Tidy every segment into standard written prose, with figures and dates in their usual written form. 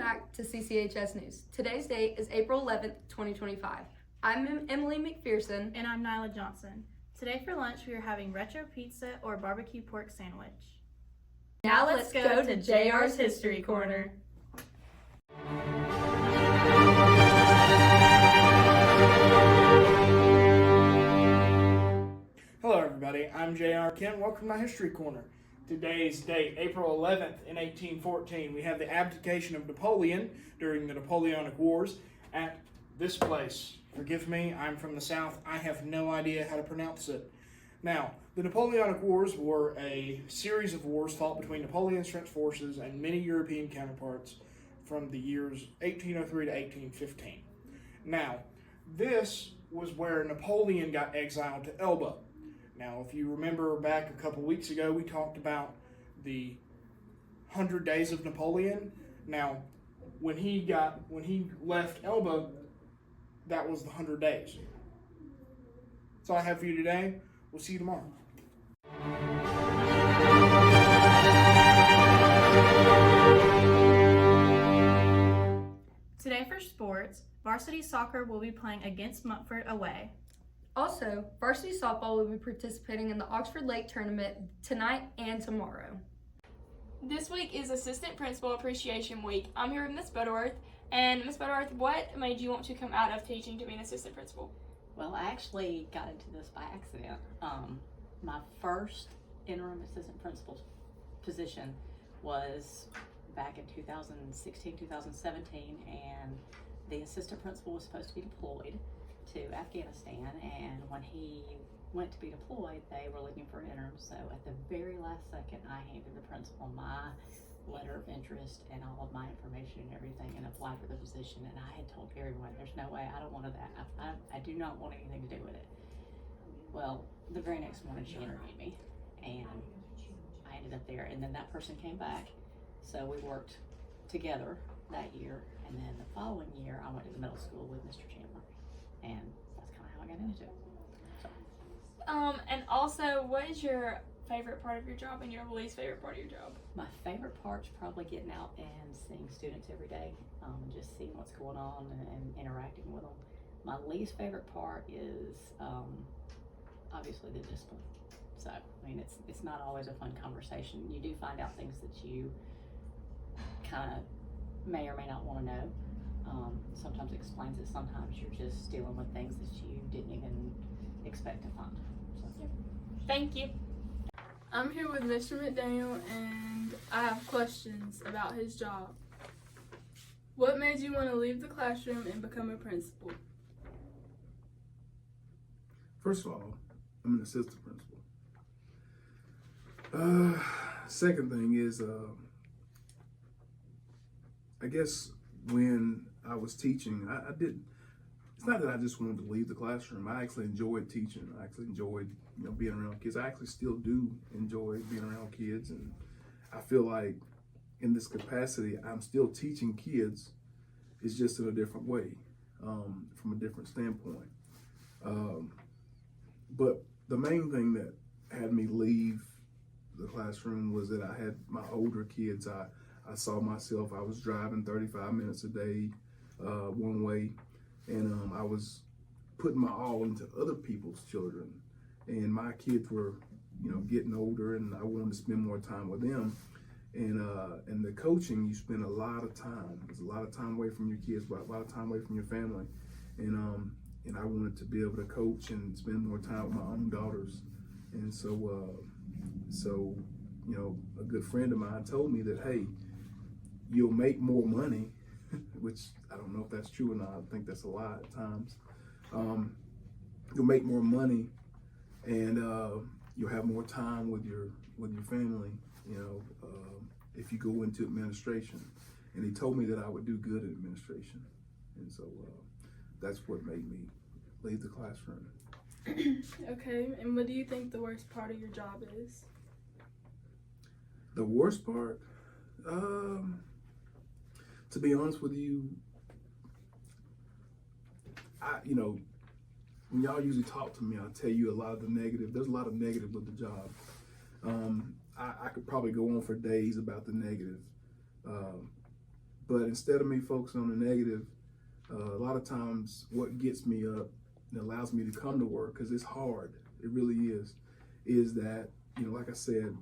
back to CCHS News. Today's date is April 11th, 2025. I'm Emily McPherson. And I'm Nyla Johnson. Today for lunch we are having retro pizza or barbecue pork sandwich. Now let's go to JR's History Corner. Hello everybody, I'm J.R. Kent. Welcome to my History Corner. Today's date, April 11th in 1814, we have the abdication of Napoleon during the Napoleonic Wars at this place. Forgive me, I'm from the South. I have no idea how to pronounce it. Now, the Napoleonic Wars were a series of wars fought between Napoleon's French forces and many European counterparts from the years 1803 to 1815. Now, this was where Napoleon got exiled to Elba. Now, if you remember back a couple weeks ago, we talked about the 100 Days of Napoleon. Now, when he left Elba, that was the 100 days. That's all I have for you today. We'll see you tomorrow. Today for sports, varsity soccer will be playing against Montfort away. Also, varsity softball will be participating in the Oxford Lake Tournament tonight and tomorrow. This week is Assistant Principal Appreciation Week. I'm here with Miss Butterworth. And Miss Butterworth, what made you want to come out of teaching to be an assistant principal? Well, I actually got into this by accident. My first interim assistant principal position was back in 2016, 2017, and the assistant principal was supposed to be deployed to Afghanistan, and when he went to be deployed, they were looking for an interim, so at the very last second, I handed the principal my letter of interest and all of my information and everything and applied for the position, and I had told everyone, there's no way, I don't want that, I do not want anything to do with it. Well, the very next morning she interviewed me, and I ended up there, and then that person came back, so we worked together that year, and then the following year, I went to the middle school with Mr. Chandler. And that's kind of how I got into it. So. And also, what is your favorite part of your job and your least favorite part of your job? My favorite part's probably getting out and seeing students every day, just seeing what's going on and interacting with them. My least favorite part is obviously the discipline. So, I mean, it's not always a fun conversation. You do find out things that you kind of may or may not want to know. Sometimes it explains it, sometimes you're just dealing with things that you didn't even expect to find. So. Thank you. I'm here with Mr. McDaniel, and I have questions about his job. What made you want to leave the classroom and become a principal? First of all, I'm an assistant principal. Second thing is, I guess when I was teaching, I didn't, it's not that I just wanted to leave the classroom. I actually enjoyed teaching. I actually enjoyed, being around kids. I actually still do enjoy being around kids. And I feel like in this capacity, I'm still teaching kids. It's just in a different way, from a different standpoint. But the main thing that had me leave the classroom was that I had my older kids. I saw myself, I was driving 35 minutes a day, one way, and I was putting my all into other people's children. And my kids were, getting older, and I wanted to spend more time with them. And the coaching, you spend a lot of time. There's a lot of time away from your kids, but a lot of time away from your family. And I wanted to be able to coach and spend more time with my own daughters. And so, a good friend of mine told me that, hey, you'll make more money, which I don't know if that's true or not. I think that's a lie at times. You'll make more money, and you'll have more time with your family, if you go into administration. And he told me that I would do good in administration. And so that's what made me leave the classroom. Okay, and what do you think the worst part of your job is? The worst part? To be honest with you, when y'all usually talk to me, I'll tell you a lot of the negative. There's a lot of negative with the job. I could probably go on for days about the negative. But instead of me focusing on the negative, a lot of times what gets me up and allows me to come to work, because it's hard, it really is that, like I said,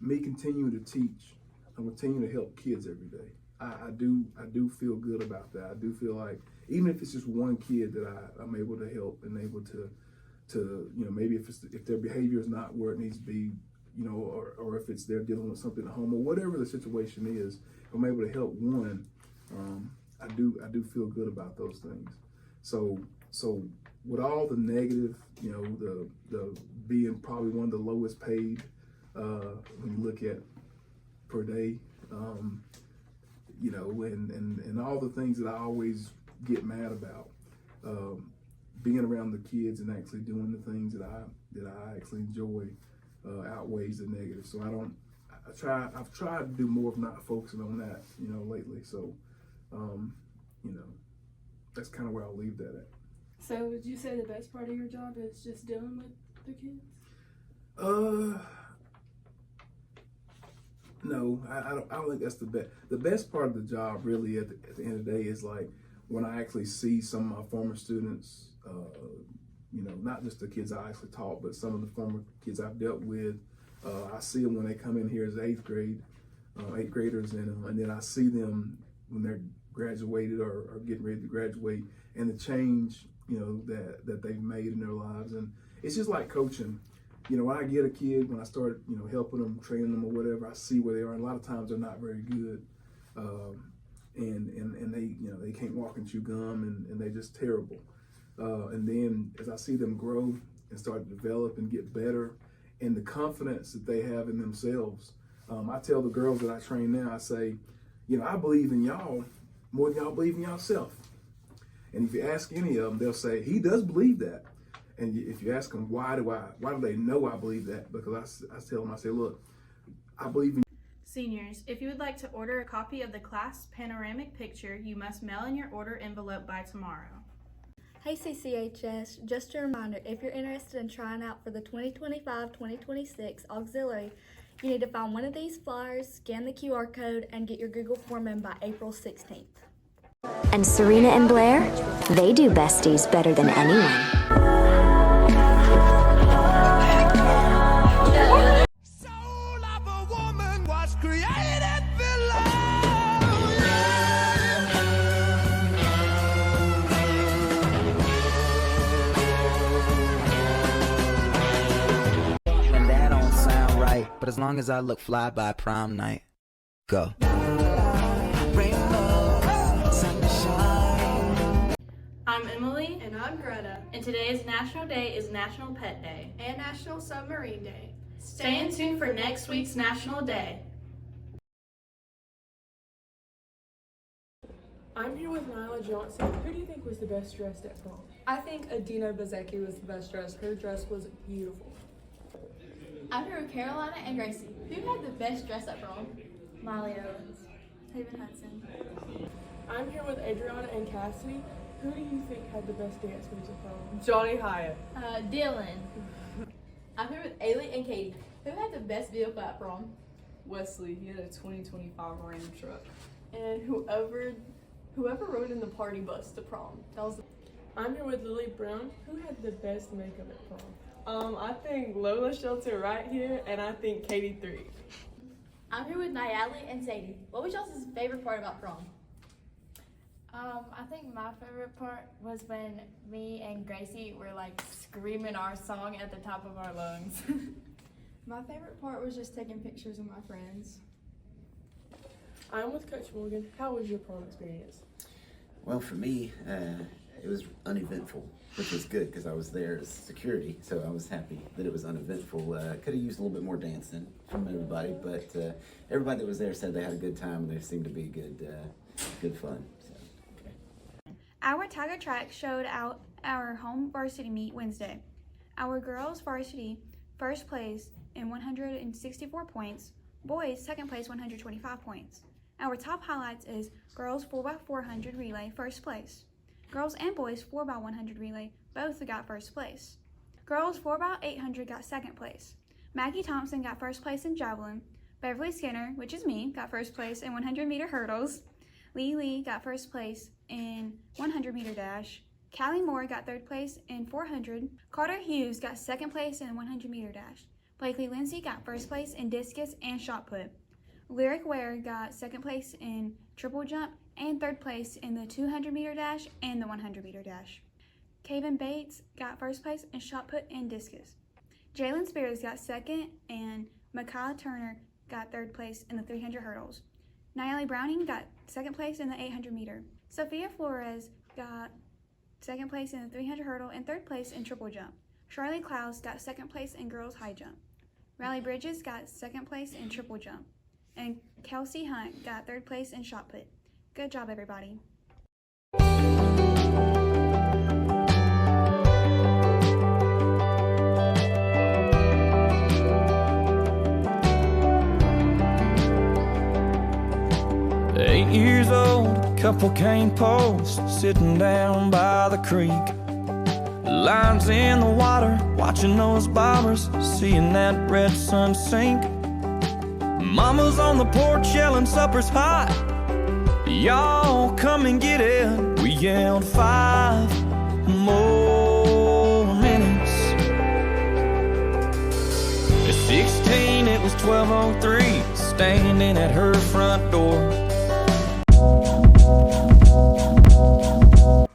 me continuing to teach, I'm continuing to help kids every day. I do feel good about that. I do feel like even if it's just one kid that I'm able to help and able to maybe if their behavior is not where it needs to be, or if it's they're dealing with something at home or whatever the situation is, if I'm able to help one, I do feel good about those things. So with all the negative, the being probably one of the lowest paid when you look at per day, and all the things that I always get mad about, being around the kids and actually doing the things that I actually enjoy outweighs the negative. So I've tried to do more of not focusing on that, lately. So, that's kind of where I'll leave that at. So would you say the best part of your job is just dealing with the kids? No, I don't think that's the best. The best part of the job, really, at the end of the day, is like when I actually see some of my former students. Not just the kids I actually taught, but some of the former kids I've dealt with. I see them when they come in here as eighth graders, and then I see them when they're graduated or getting ready to graduate, and the change that they've made in their lives. And it's just like coaching. When I get a kid, when I start helping them, training them or whatever, I see where they are. And a lot of times they're not very good, and they can't walk and chew gum, and they're just terrible. And then as I see them grow and start to develop and get better, and the confidence that they have in themselves, I tell the girls that I train now, I say, I believe in y'all more than y'all believe in yourself. And if you ask any of them, they'll say, he does believe that. And if you ask them, why do they know I believe that? Because I tell them, I say, look, I believe in. Seniors, if you would like to order a copy of the class panoramic picture, you must mail in your order envelope by tomorrow. Hey CCHS, just a reminder, if you're interested in trying out for the 2025-2026 auxiliary, you need to find one of these flyers, scan the QR code, and get your Google form in by April 16th. And Serena and Blair, they do besties better than anyone. Soul of a woman was created below. And that don't sound right, but as long as I look fly by prom night, go. I'm Emily. And I'm Greta. And today's National Day is National Pet Day. And National Submarine Day. Stay in tune for next week's National Day. I'm here with Nyla Johnson. Who do you think was the best dressed at prom? I think Adina Bezecki was the best dressed. Her dress was beautiful. I'm here with Carolina and Gracie. Who had the best dress at prom? Molly Owens. Haven Hudson. I'm here with Adriana and Cassidy. Who do you think had the best dance moves at prom? Johnny Hyatt. Dylan. I'm here with Ailey and Katie. Who had the best vehicle at prom? Wesley, he had a 2025 Ram truck. And whoever rode in the party bus to prom. I'm here with Lily Brown. Who had the best makeup at prom? I think Lola Shelter right here, and I think Katie 3. I'm here with Nayali and Sadie. What was y'all's favorite part about prom? I think my favorite part was when me and Gracie were like screaming our song at the top of our lungs. My favorite part was just taking pictures with my friends. I'm with Coach Morgan. How was your prom experience? Well, for me, it was uneventful, which was good because I was there as security, so I was happy that it was uneventful. Could have used a little bit more dancing from everybody, but everybody that was there said they had a good time and they seemed to be good fun. So, okay. Our Tiger Track showed out our home varsity meet Wednesday. Our girls varsity first place in 164 points, boys second place 125 points. Our top highlights is girls 4x400 relay first place. Girls and boys 4x100 relay both got first place. Girls 4x800 got second place. Maggie Thompson got first place in javelin. Beverly Skinner, which is me, got first place in 100-meter hurdles. Lee got first place in 100 meter dash. Callie Moore got third place in 400. Carter Hughes got second place in 100 meter dash. Blakely Lindsay got first place in discus and shot put. Lyric Ware got second place in triple jump and third place in the 200 meter dash and the 100 meter dash. Kaven Bates got first place in shot put and discus. Jalen Spears got second, and Micaiah Turner got third place in the 300 hurdles. Nayeli Browning got second place in the 800 meter. Sophia Flores got second place in the 300 hurdle and third place in triple jump. Charlie Klaus got second place in girls high jump. Riley Bridges got second place in triple jump. And Kelsey Hunt got third place in shot put. Good job, everybody. 8 years old, couple cane posts sitting down by the creek. Lines in the water, watching those bobbers, seeing that red sun sink. Mama's on the porch yelling supper's hot, y'all come and get it. We yelled 5 more minutes. At 16 it was 12:03, standing at her front door.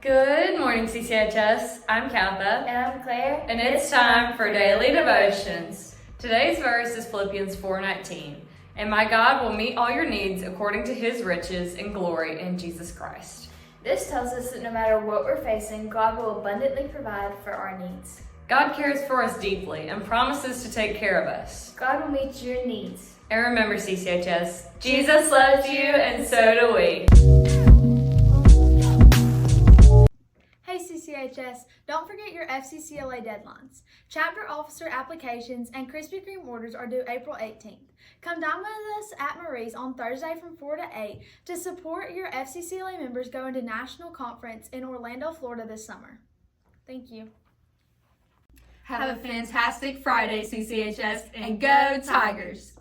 Good morning, CCHS. I'm Katha. And I'm Claire. And it's time for Daily Devotions. Today's verse is Philippians 4:19. And my God will meet all your needs according to his riches and glory in Jesus Christ. This tells us that no matter what we're facing, God will abundantly provide for our needs. God cares for us deeply and promises to take care of us. God will meet your needs. And remember, CCHS, Jesus loves you and so do we. Hey CCHS, don't forget your FCCLA deadlines. Chapter officer applications and Krispy Kreme orders are due April 18th. Come dine with us at Marie's on Thursday from 4 to 8 to support your FCCLA members going to National Conference in Orlando, Florida this summer. Thank you. Have a fantastic Friday, CCHS, and go Tigers!